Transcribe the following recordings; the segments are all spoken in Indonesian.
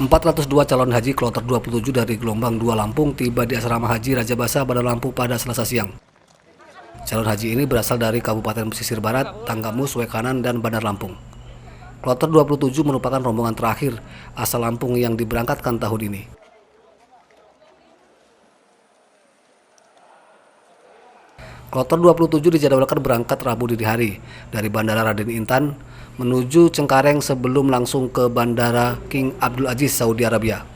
402 calon haji kloter 27 dari gelombang 2 Lampung tiba di asrama haji Raja Basa Bandar Lampung pada Selasa siang. Calon haji ini berasal dari Kabupaten Pesisir Barat, Tanggamus, Wekanan, dan Bandar Lampung. Kloter 27 merupakan rombongan terakhir asal Lampung yang diberangkatkan tahun ini. Kloter 27 dijadwalkan berangkat Rabu dini hari dari Bandara Raden Intan menuju Cengkareng sebelum langsung ke Bandara King Abdul Aziz, Saudi Arabia.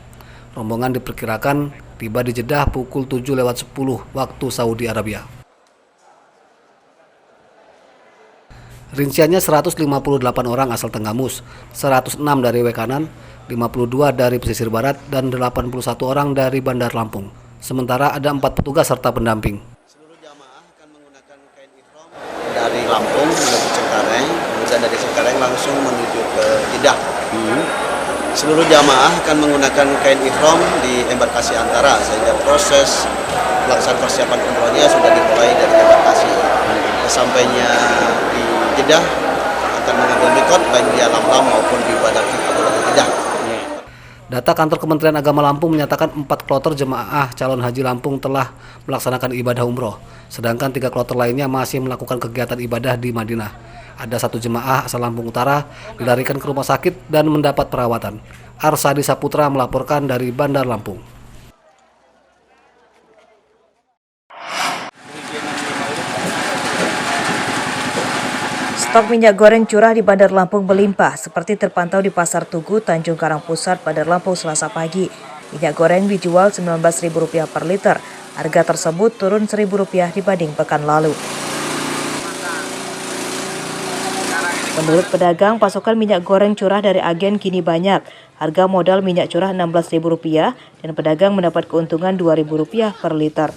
Rombongan diperkirakan tiba di Jeddah pukul 7:10 waktu Saudi Arabia. Rinciannya 158 orang asal Tanggamus, 106 dari Wekanan, 52 dari Pesisir Barat, dan 81 orang dari Bandar Lampung. Sementara ada 4 petugas serta pendamping. Seluruh jamaah akan menggunakan kain ihram dari Lampung menuju Cengkareng, kemudian dari Cengkareng langsung menuju ke Jeddah. Seluruh jamaah akan menggunakan kain ihram di embarkasi antara, sehingga proses pelaksanaan persiapan umrohnya sudah dimulai dari embarkasi. Sesampainya di Jeddah akan mengambil mikot baik di Lam-Lam maupun di Bandara King Abdul Aziz Jeddah. Data kantor Kementerian Agama Lampung menyatakan 4 kloter jemaah calon haji Lampung telah melaksanakan ibadah umroh, sedangkan 3 kloter lainnya masih melakukan kegiatan ibadah di Madinah. Ada 1 jemaah asal Lampung Utara dilarikan ke rumah sakit dan mendapat perawatan. Arsadi Saputra melaporkan dari Bandar Lampung. Stok minyak goreng curah di Bandar Lampung melimpah, seperti terpantau di Pasar Tugu, Tanjung Karang Pusat, Bandar Lampung Selasa pagi. Minyak goreng dijual Rp19.000 per liter. Harga tersebut turun Rp1.000 dibanding pekan lalu. Menurut pedagang, pasokan minyak goreng curah dari agen kini banyak. Harga modal minyak curah Rp16.000 dan pedagang mendapat keuntungan Rp2.000 per liter.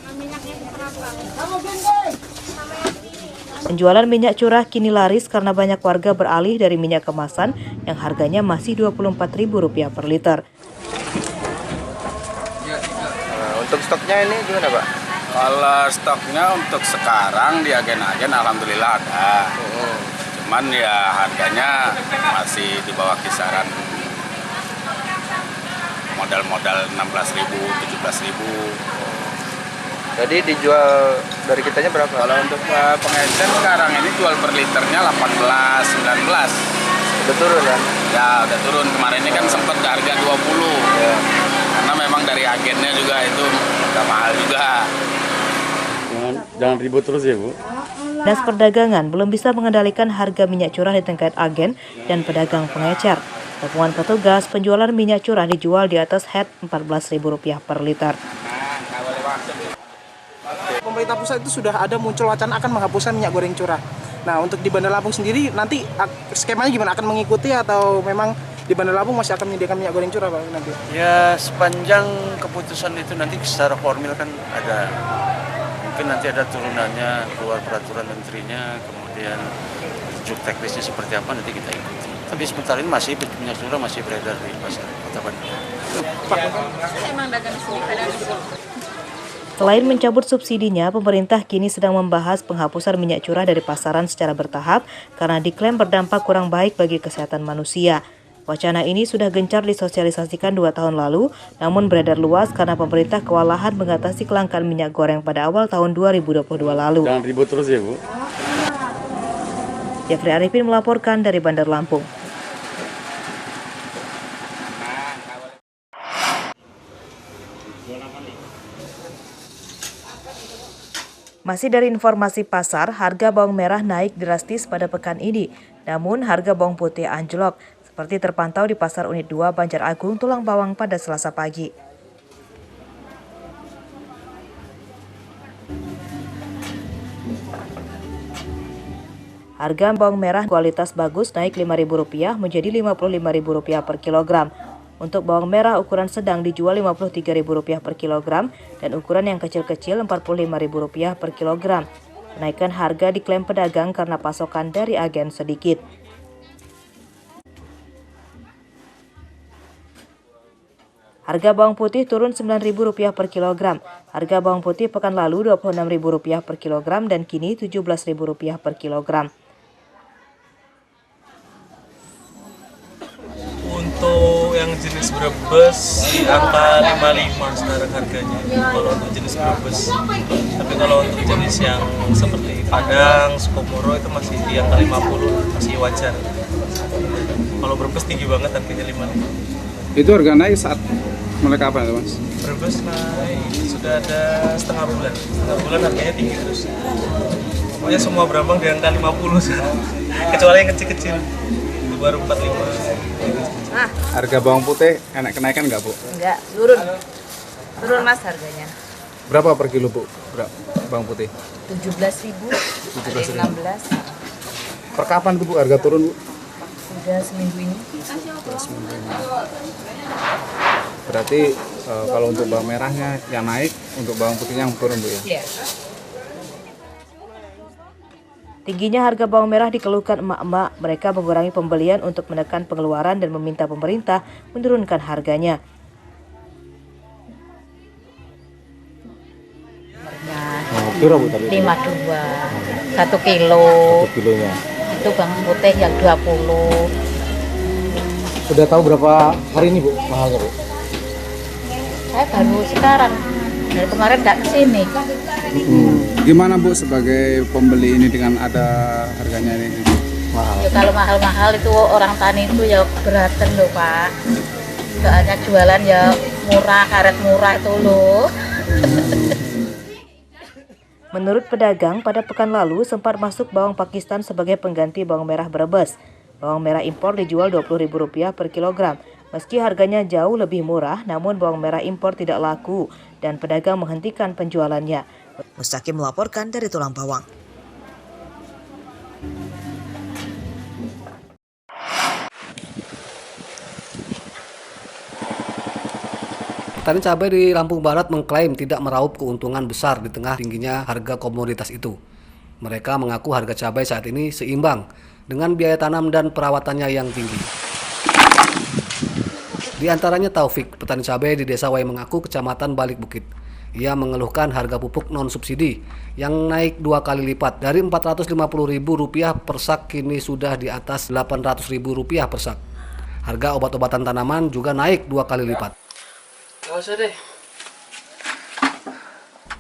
Penjualan minyak curah kini laris karena banyak warga beralih dari minyak kemasan yang harganya masih Rp24.000 per liter. Untuk stoknya ini gimana, Pak? Kalau stoknya untuk sekarang di agen-agen alhamdulillah ada. Cuman ya harganya masih di bawah kisaran modal-modal 16.000, 17.000. Jadi dijual dari kitanya berapa? Kalau untuk pengecer sekarang ini jual per liternya 18, 19. Udah turun kan? Ya udah turun, kemarin ini kan sempat harga 20. Ya. Karena memang dari agennya juga itu udah mahal juga. Jangan ribut terus ya, Bu. Dinas Perdagangan belum bisa mengendalikan harga minyak curah di terkait agen dan pedagang pengecer. Temuan petugas, penjualan minyak curah dijual di atas head Rp14.000 per liter. Pemerintah pusat itu sudah ada muncul wacana akan menghapuskan minyak goreng curah. Nah, untuk di Bandar Lampung sendiri nanti skemanya gimana? Akan mengikuti atau memang di Bandar Lampung masih akan menyediakan minyak goreng curah, Pak, nanti? Ya, sepanjang keputusan itu nanti secara formil kan ada. Mungkin nanti ada turunannya, keluar peraturan menterinya, kemudian juk teknisnya seperti apa nanti kita ikuti. Tapi sementara ini masih minyak curah masih beredar di pasar Kota Bandar. Emang dagang di sini kadang Selain mencabut subsidinya, pemerintah kini sedang membahas penghapusan minyak curah dari pasaran secara bertahap karena diklaim berdampak kurang baik bagi kesehatan manusia. Wacana ini sudah gencar disosialisasikan 2 tahun lalu, namun beredar luas karena pemerintah kewalahan mengatasi kelangkaan minyak goreng pada awal tahun 2022 lalu. Jangan ribut terus ya, Bu. Jeffrey Arifin melaporkan dari Bandar Lampung. Masih dari informasi pasar, harga bawang merah naik drastis pada pekan ini. Namun harga bawang putih anjlok, seperti terpantau di Pasar Unit 2 Banjar Agung, Tulang Bawang pada Selasa pagi. Harga bawang merah kualitas bagus naik Rp5.000 menjadi Rp55.000 per kilogram. Untuk bawang merah ukuran sedang dijual Rp53.000 per kilogram dan ukuran yang kecil-kecil Rp45.000 per kilogram. Kenaikan harga diklaim pedagang karena pasokan dari agen sedikit. Harga bawang putih turun Rp9.000 per kilogram. Harga bawang putih pekan lalu Rp26.000 per kilogram dan kini Rp17.000 per kilogram. Untuk yang jenis jenis Brebes di angka 55 sekarang harganya kalau untuk jenis Brebes. Tapi kalau untuk jenis yang seperti Padang, Sukomoro itu masih di angka 50, masih wajar. Kalau Brebes tinggi banget harganya 55. Itu harga naik saat mulai kapan itu Mas? Brebes naik sudah ada setengah bulan. Setengah bulan harganya tinggi terus. Pokoknya semua berambang di angka 50 sekarang. Kecuali yang kecil-kecil. Itu baru 45. Harga bawang putih enak kenaikan nggak Bu? Enggak, turun Mas harganya. Berapa per kilo Bu? Bawang putih? 17.000, ada 16. Per kapan tuh Bu harga turun Bu? Udah seminggu ini. Berarti kalau untuk bawang merahnya yang naik, untuk bawang putihnya yang turun Bu ya? Iya. Tingginya harga bawang merah dikeluhkan emak-emak. Mereka mengurangi pembelian untuk menekan pengeluaran dan meminta pemerintah menurunkan harganya. Kira Bu tadi? 52, 1 kilo. 1 kilonya. Itu bawang putih yang 20. Sudah tahu berapa hari ini Bu mahalnya Bu? Saya baru sekarang. Dari kemarin nggak kesini. Gimana Bu sebagai pembeli ini dengan ada harganya ini mahal? Ya, kalau mahal-mahal itu orang tani itu ya keberatan loh Pak. Soalnya jualan ya murah, karet murah itu loh. Menurut pedagang, pada pekan lalu sempat masuk bawang Pakistan sebagai pengganti bawang merah Brebes. Bawang merah impor dijual Rp20.000 per kilogram. Meski harganya jauh lebih murah, namun bawang merah impor tidak laku dan pedagang menghentikan penjualannya. Mustaqim melaporkan dari Tulang Bawang. Petani cabai di Lampung Barat mengklaim tidak meraup keuntungan besar di tengah tingginya harga komoditas itu. Mereka mengaku harga cabai saat ini seimbang dengan biaya tanam dan perawatannya yang tinggi. Di antaranya Taufik, petani cabai di Desa Wai Mengaku, Kecamatan Balik Bukit. Ia mengeluhkan harga pupuk non-subsidi yang naik 2 kali lipat dari Rp450.000 per sak kini sudah di atas Rp800.000 per sak. Harga obat-obatan tanaman juga naik 2 kali lipat.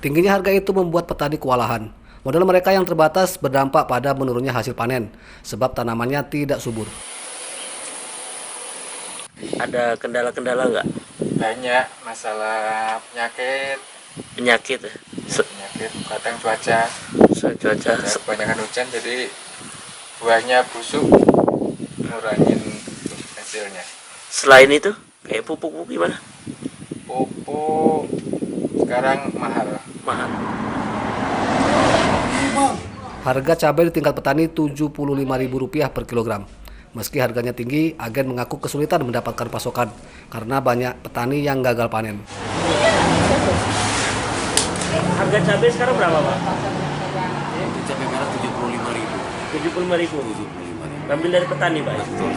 Tingginya harga itu membuat petani kewalahan. Modal mereka yang terbatas berdampak pada menurunnya hasil panen sebab tanamannya tidak subur. Ada kendala-kendala nggak? Banyak masalah penyakit, Penyakit ya? kadang cuaca, kebanyakan hujan jadi buahnya busuk, ngurangin hasilnya. Selain itu, kayak pupuk gimana? Pupuk sekarang mahal. Harga cabai di tingkat petani Rp75.000 per kilogram. Meski harganya tinggi, agen mengaku kesulitan mendapatkan pasokan karena banyak petani yang gagal panen. Harga cabai sekarang berapa Pak? Cabai merah Rp75.000. Rp75.000. Ambil dari petani Pak? Betul.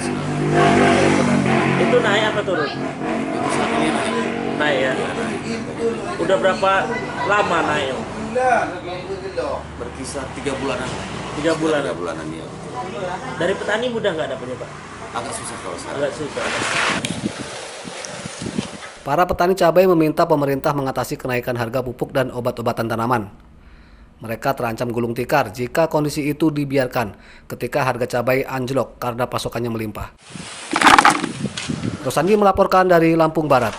Itu naik apa turun? Naik ya? Udah berapa lama naik? Berkisar 3 bulanan. 3 bulan? 3 bulanan ya. Dari petani mudah nggak dapetnya Pak? Agak susah kalau sekarang. Agak susah. Para petani cabai meminta pemerintah mengatasi kenaikan harga pupuk dan obat-obatan tanaman. Mereka terancam gulung tikar jika kondisi itu dibiarkan ketika harga cabai anjlok karena pasokannya melimpah. Rosandi melaporkan dari Lampung Barat.